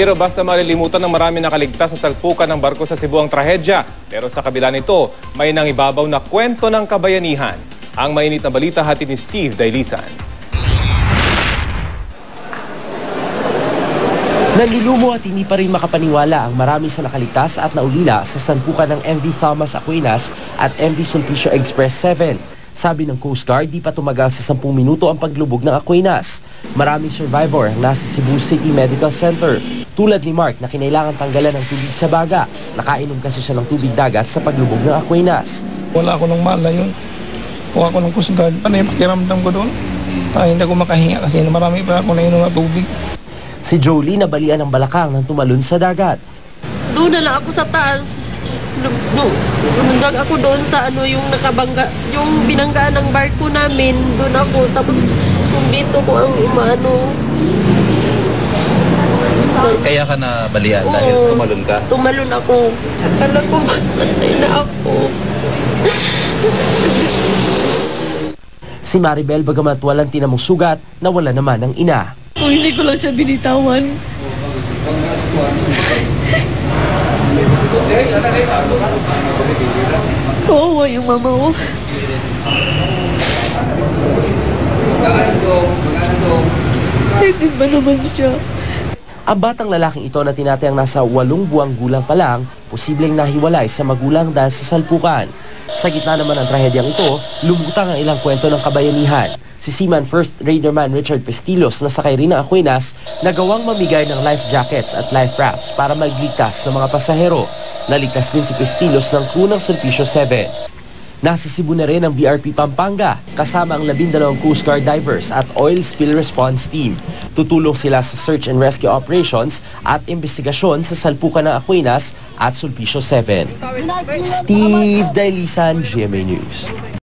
Hindi raw basta malilimutan ng marami nakaligtas sa salpukan ng barko sa Cebu ang trahedya. Pero sa kabila nito, may nangibabaw na kwento ng kabayanihan. Ang mainit na balita hatid ni Steve Dailisan. Nanlulumo at hindi pa rin makapaniwala ang marami sa nakaligtas at naulila sa salpukan ng MV Thomas Aquinas at MV Sulpicio Express 7. Sabi ng Coast Guard, di pa tumagal sa 10 minuto ang paglubog ng Aquinas. Maraming survivor ang nasa Cebu City Medical Center. Tulad ni Mark na kinailangan tanggalan ng tubig sa baga. Nakainom kasi siya ng tubig dagat sa paglubog ng Aquinas. Wala ako ng mala yun. Kuha ko ng Coast Guard. Ano yung pakiramdam ko doon? Hindi ako makahinga kasi marami pa ako nainom na tubig. Si Jolie nabalian ng balakang nang tumalon sa dagat. Doon na lang ako sa taas. Lundag ako doon sa yung nakabangga, yung binanggaan ng barko namin. Doon ako. Tapos kung dito ko ang umano. Kaya ka na balian dahil tumalon ka? Tumalon ako. Akala ko patay na ako. Si Maribel bagamat walang tinamong sugat, nawala naman ang ina. Kung hindi ko lang siya binitawan. Oo, yung mama ko. Excited ba naman siya? Ang batang lalaking ito na tinatayang nasa 8 buwang gulang pa lang, posibleng nahiwalay sa magulang dahil sa salpukan. Sa gitna naman ng trahedyang ito, lumutang ang ilang kwento ng kabayanihan. Si Seaman First Raiderman Richard Pestillos na sakay rin ng Aquinas nagawang mamigay ng life jackets at life rafts para magligtas ng mga pasahero. Naligtas din si Pestillos ng crew ng Sulpicio 7. Nasa Cebu na rin ang BRP Pampanga kasama ang 12 Coast Guard divers at oil spill response team. Tutulong sila sa search and rescue operations at investigasyon sa salpukan ng Aquinas at Sulpicio 7. Steve Dailisan, GMA News.